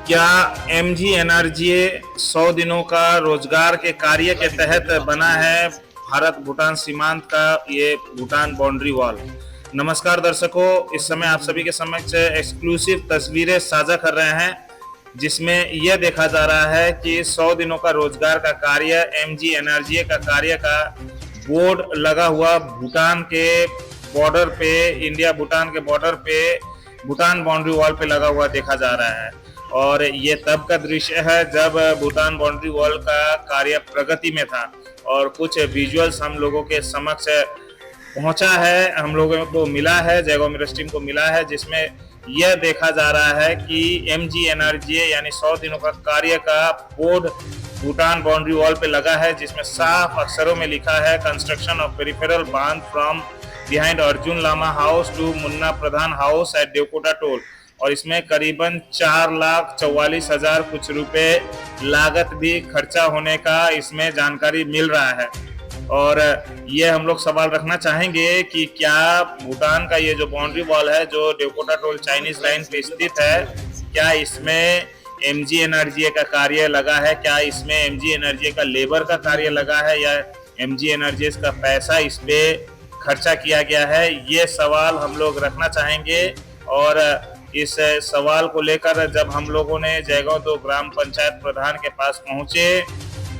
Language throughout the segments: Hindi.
क्या एमजी एनर्जी 100 दिनों का रोजगार के कार्य के तहत बना है भारत भूटान सीमांत का ये भूटान बाउंड्री वॉल। नमस्कार दर्शकों, इस समय आप सभी के समक्ष एक्सक्लूसिव तस्वीरें साझा कर रहे हैं जिसमें यह देखा जा रहा है कि 100 दिनों का रोजगार का कार्य एमजी एनर्जी का कार्य का बोर्ड लगा हुआ भूटान के बॉर्डर पे, इंडिया भूटान के बॉर्डर पे भूटान बाउंड्री वॉल पे लगा हुआ देखा जा रहा है। और ये तब का दृश्य है जब भूटान बाउंड्री वॉल का कार्य प्रगति में था और कुछ विजुअल्स हम लोगों के समक्ष पहुंचा है, हम लोगों को मिला है, जयगांव मिरर टीम को मिला है, जिसमें यह देखा जा रहा है कि एमजी एनर्जी यानी 100 दिनों का कार्य का बोर्ड भूटान बाउंड्री वॉल पे लगा है, जिसमें साफ अक्षरों में लिखा है कंस्ट्रक्शन ऑफ पेरिफेरल बांध from behind Arjun Lama house to Munna Pradhan house at Devkota Tol. और इसमें करीबन 4,44,000 कुछ रुपए लागत भी खर्चा होने का इसमें जानकारी मिल रहा है। और ये हम लोग सवाल रखना चाहेंगे कि क्या भूटान का ये जो बाउंड्री वॉल है जो देवकोटा टोल चाइनीज लाइन पे स्थित है, क्या इसमें एमजी एनर्जी का कार्य लगा है? क्या इसमें एमजी एनर्जी का लेबर का कार्य लगा है या एमजी एनर्जी का पैसा इस पे खर्चा किया गया है? ये सवाल हम लोग रखना चाहेंगे। और इस सवाल को लेकर जब हम लोगों ने जयगांव 2 ग्राम पंचायत प्रधान के पास पहुंचे,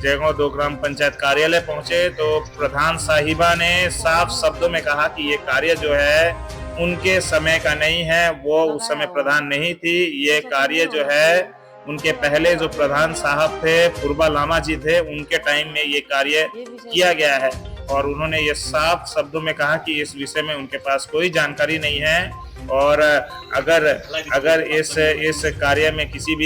जयगांव 2 ग्राम पंचायत कार्यालय पहुंचे, तो प्रधान साहिबा ने साफ शब्दों में कहा कि ये कार्य जो है उनके समय का नहीं है, वो उस समय प्रधान नहीं थी। ये कार्य जो है उनके पहले जो प्रधान साहब थे, पूर्वा लामा जी थे, उनके टाइम में ये कार्य किया गया है। और उन्होंने ये साफ शब्दों में कहा कि इस विषय में उनके पास कोई जानकारी नहीं है। और अगर इस कार्य में किसी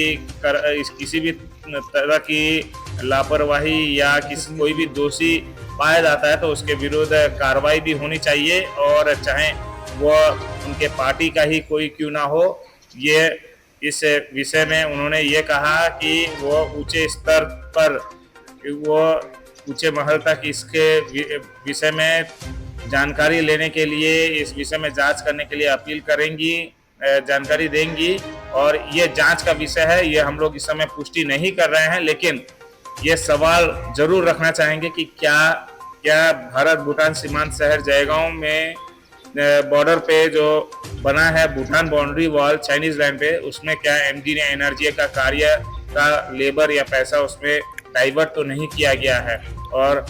भी तरह की लापरवाही या कोई भी दोषी पाया जाता है तो उसके विरुद्ध कार्रवाई भी होनी चाहिए, और चाहे वो उनके पार्टी का ही कोई क्यों ना हो। ये इस विषय में उन्होंने ये कहा कि वो ऊंचे स्तर पर, वो ऊंचे महल तक इसके विषय में जानकारी लेने के लिए, इस विषय में जांच करने के लिए अपील करेंगी, जानकारी देंगी। और ये जांच का विषय है, ये हम लोग इस समय पुष्टि नहीं कर रहे हैं, लेकिन ये सवाल जरूर रखना चाहेंगे कि क्या भारत भूटान सीमांत शहर जयगांव में बॉर्डर पे जो बना है Bhutan boundary wall Chinese land पे, उसमें क्या एमजी एनर्जी का कार्य का लेबर या पैसा उसमें डाइवर्ट तो नहीं किया गया है? और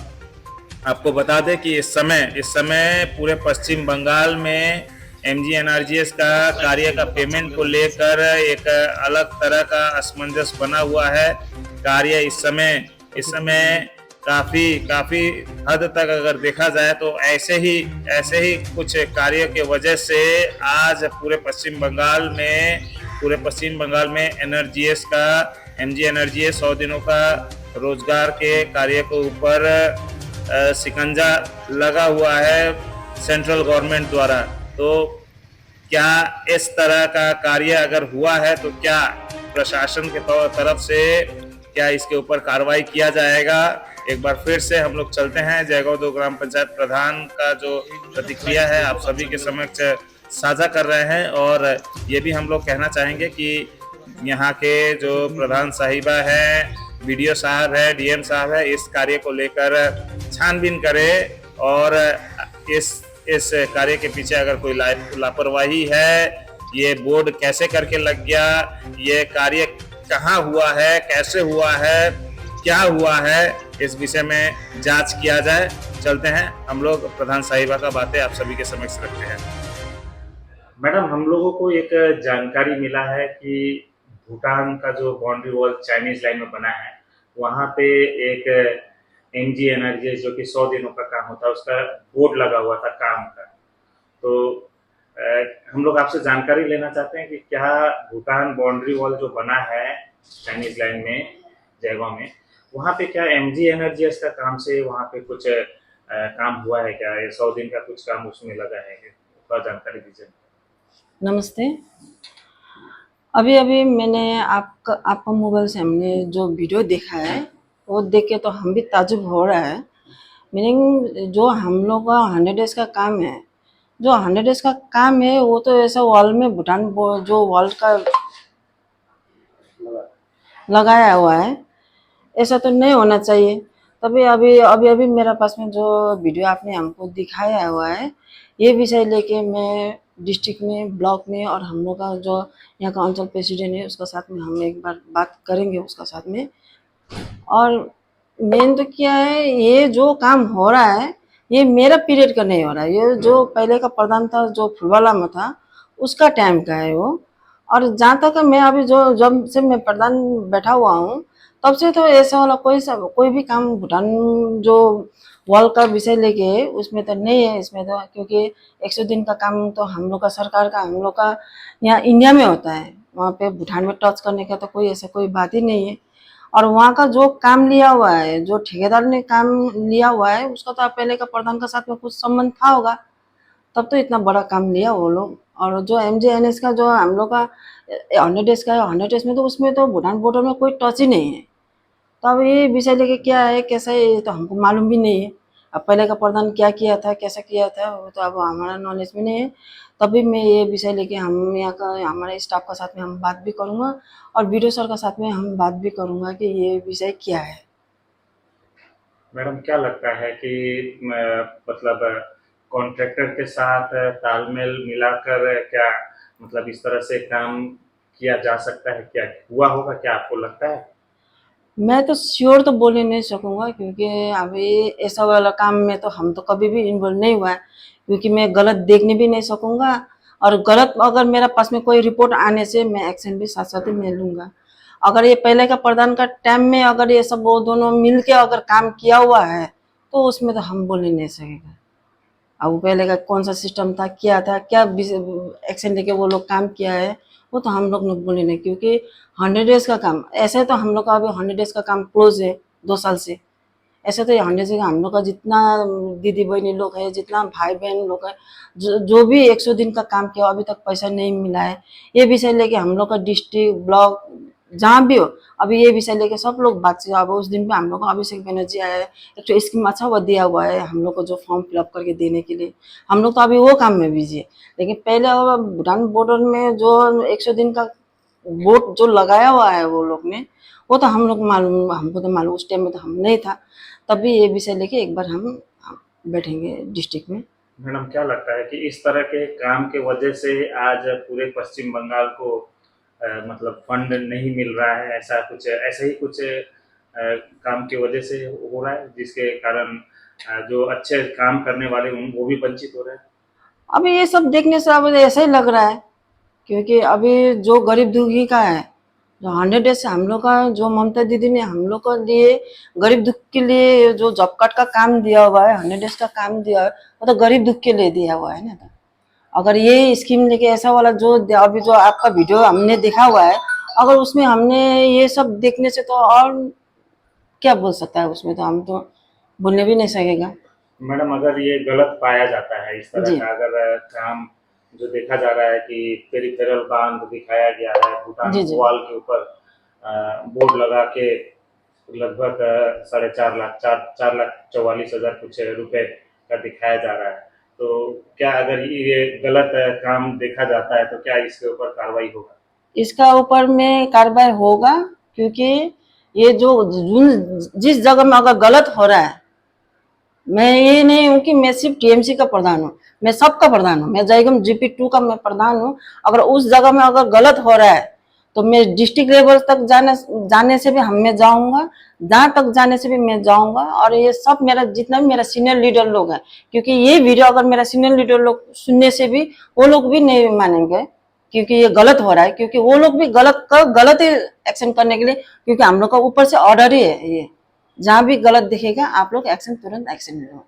आपको बता दें कि इस समय पूरे पश्चिम बंगाल में एमजी एनर्जी का कार्य का पेमेंट को लेकर एक अलग तरह का असमंजस बना हुआ है। कार्य इस समय काफी हद तक अगर देखा जाए तो ऐसे ही कुछ कार्य के वजह से आज पूरे पश्चिम बंगाल में एमजी एनर्जी 100 दिनों का रोजगार के कार्य के ऊपर शिकंजा लगा हुआ है सेंट्रल गवर्नमेंट द्वारा। तो क्या इस तरह का कार्य अगर हुआ है तो क्या प्रशासन के तरफ से क्या इसके ऊपर कार्रवाई किया जाएगा? एक बार फिर से हम लोग चलते हैं जयगांव 2 ग्राम पंचायत प्रधान का जो प्रतिक्रिया है आप सभी के समक्ष साझा कर रहे हैं। और ये भी हम लोग कहना चाहेंगे कि यहाँ के जो प्रधान साहिबा है, बीडीओ साहब है, डीएम साहब है, इस कार्य को लेकर छानबीन करे और इस कार्य के पीछे अगर कोई लापरवाही है, ये बोर्ड कैसे करके लग गया, ये कार्य कहाँ हुआ है, कैसे हुआ है, क्या हुआ है, इस विषय में जांच किया जाए। चलते हैं, हम लोग प्रधान साहिबा का बातें आप सभी के समक्ष रखते हैं। मैडम, हम लोगों को एक जानकारी मिला है कि भूटान का जो बाउंड्री वॉल चाइनीज लाइन में बना है, वहाँ पे एक एमजी एनर्जी जो कि 100 दिनों का काम होता है उसका बोर्ड लगा हुआ था काम का। तो हम लोग आपसे जानकारी लेना चाहते हैं कि क्या भूटान बाउंड्री वॉल जो बना है चाइनीज लाइन में जयगांव में, वहाँ पे क्या एमजी एनर्जी का काम से वहाँ पे कुछ काम हुआ है क्या? ये 100 दिन का कुछ काम उसमें लगा है, थोड़ा जानकारी दीजिए। नमस्ते। अभी मैंने आपका मोबाइल से हमने जो वीडियो देखा है वो देख के तो हम भी ताजुब हो रहा है। मीनिंग जो हम लोग का 100 डेज का काम है, जो 100 डेज का काम है वो तो ऐसा वॉल में भूटान जो वॉल का लगाया हुआ है, ऐसा तो नहीं होना चाहिए। तभी अभी अभी अभी मेरे पास में जो वीडियो आपने हमको दिखाया हुआ है, ये विषय लेके मैं डिस्ट्रिक्ट में, ब्लॉक में और हम लोग का जो यहाँ का अंचल प्रेसिडेंट है उसका साथ में हम एक बार बात करेंगे उसका साथ में। और मेन तो क्या है, ये जो काम हो रहा है ये मेरा पीरियड का नहीं हो रहा है, ये जो पहले का प्रधान था जो फुलवाला में था उसका टाइम का है वो। और जहाँ तक मैं अभी जो जब से मैं प्रधान बैठा हुआ हूँ तब से तो ऐसा वाला कोई भी काम भूटान जो वॉल का विषय लेके उसमें तो नहीं है इसमें तो, क्योंकि 100 दिन का काम तो हम लोग का सरकार का, हम लोग का यहाँ इंडिया में होता है, वहाँ पे भूटान में टच करने का तो कोई ऐसा कोई बात ही नहीं है। और वहाँ का जो काम लिया हुआ है, जो ठेकेदार ने काम लिया हुआ है उसका तो पहले का प्रधान के साथ में कुछ संबंध था होगा, तब तो इतना बड़ा काम लिया वो लोग। और जो MJNS का जो हम लोग का 100 डेज का है, 100 डेज में तो उसमें तो भूटान बॉर्डर में कोई टच ही नहीं है। तो अब ये विषय लेके क्या है कैसा है ये तो हमको मालूम भी नहीं है। अब पहले का प्रधान क्या किया था कैसा किया था वो तो अब हमारा नॉलेज में नहीं है। तभी मैं ये विषय लेके हम यहाँ का हमारे स्टाफ का साथ में हम बात भी करूँगा और वीडियो सर का साथ में हम बात भी करूँगा कि ये विषय क्या है। मैडम क्या लगता है कि मतलब कॉन्ट्रैक्टर के साथ तालमेल मिलाकर क्या मतलब इस तरह से काम किया जा सकता है, क्या हुआ होगा, क्या आपको लगता है? मैं तो श्योर तो बोले नहीं सकूँगा, क्योंकि अभी ऐसा वाला काम में तो हम तो कभी भी इन्वॉल्व नहीं हुआ है, क्योंकि मैं गलत देखने भी नहीं सकूँगा। और गलत अगर मेरा पास में कोई रिपोर्ट आने से मैं एक्शन भी साथ साथ ही मैं लूँगा। अगर ये पहले का प्रधान का टाइम में अगर ये सब वो दोनों मिल के अगर काम किया हुआ है तो उसमें तो हम बोल ही नहीं सकेगा। अब वो पहले का कौन सा सिस्टम था क्या एक्शन लेके वो लोग काम किया है वो तो हम लोग बोले नहीं, क्योंकि 100 डेज का काम ऐसे तो हम लोग का अभी 100 डेज का काम क्लोज है 2 साल से। ऐसे तो ये 100 डेज का हम लोग का जितना दीदी बहनी लोग है, जितना भाई बहन लोग है, जो भी 100 दिन का काम किया अभी तक पैसा नहीं मिला है। ये विषय लेके हम लोग का डिस्ट्रिक्ट ब्लॉक जहाँ भी हो अभी ये विषय लेके सब लोग बातचीत। अब उस दिन पे हम लोग को अभिषेक बनर्जी आया है, एक तो स्कीम अच्छा हुआ दिया हुआ है हम लोग को जो फॉर्म फिलअप करके देने के लिए, हम लोग तो अभी वो काम में बिजी है। लेकिन पहले भूटान बॉर्डर में जो 100 दिन का वोट जो लगाया हुआ है वो लोग ने, वो तो हम लोग मालूम, हमको तो मालूम उस टाइम में तो हम नहीं था। तभी ये विषय लेके एक बार हम बैठेंगे डिस्ट्रिक्ट में। मैडम क्या लगता है कि इस तरह के काम के वजह से आज पूरे पश्चिम बंगाल को मतलब फंड नहीं मिल रहा है, ऐसा कुछ ऐसे ही कुछ काम की वजह से हो रहा है जिसके कारण जो अच्छे काम करने वाले उन वो भी वंचित हो रहे हैं? अभी ये सब देखने से अब ऐसा ही लग रहा है, क्योंकि अभी जो गरीब दुखी का है, जो 100 डेज से हम लोग का जो ममता दीदी ने हम लोग को लिए गरीब दुख के लिए जो जॉब कार्ड का काम दिया हुआ है, 100 डेज का काम दिया है, वो तो गरीब दुख के लिए दिया हुआ है ना। तो अगर ये स्कीम लेके ऐसा वाला जो अभी जो आपका वीडियो हमने देखा हुआ है, अगर उसमें हमने ये सब देखने से तो और क्या बोल सकता है, उसमें तो हम तो बोलने भी नहीं सकेगा। मैडम अगर ये गलत पाया जाता है, इस तरह जी का अगर काम जो देखा जा रहा है कि पेरिफेरल बांध दिखाया गया है भूटान जी जी वॉल के ऊपर बोर्ड लगा के लगभग 4.5 लाख 4,44,000 कुछ रुपए का दिखाया जा रहा है, तो क्या अगर ये गलत काम देखा जाता है तो क्या इसके ऊपर कार्रवाई होगा? इसका ऊपर में कार्रवाई होगा, क्योंकि ये जो जिस जगह में अगर गलत हो रहा है, मैं ये नहीं हूँ कि मैं सिर्फ TMC का प्रधान हूँ, मैं सबका प्रधान हूँ, मैं जयगम GP2 का मैं प्रधान हूँ। अगर उस जगह में अगर गलत हो रहा है तो मैं डिस्ट्रिक्ट लेवल तक जाने से भी मैं जाऊंगा, जहाँ तक जाने से भी मैं जाऊंगा। और ये सब मेरा जितना भी मेरा सीनियर लीडर लोग हैं, क्योंकि ये वीडियो अगर मेरा सीनियर लीडर लोग सुनने से भी वो लोग भी नहीं मानेंगे, क्योंकि ये गलत हो रहा है, क्योंकि वो लोग भी गलत ही एक्शन करने के लिए, क्योंकि हम लोग का ऊपर से ऑर्डर ही है ये, जहाँ भी गलत दिखेगा आप लोग एक्शन तुरंत एक्शन लो।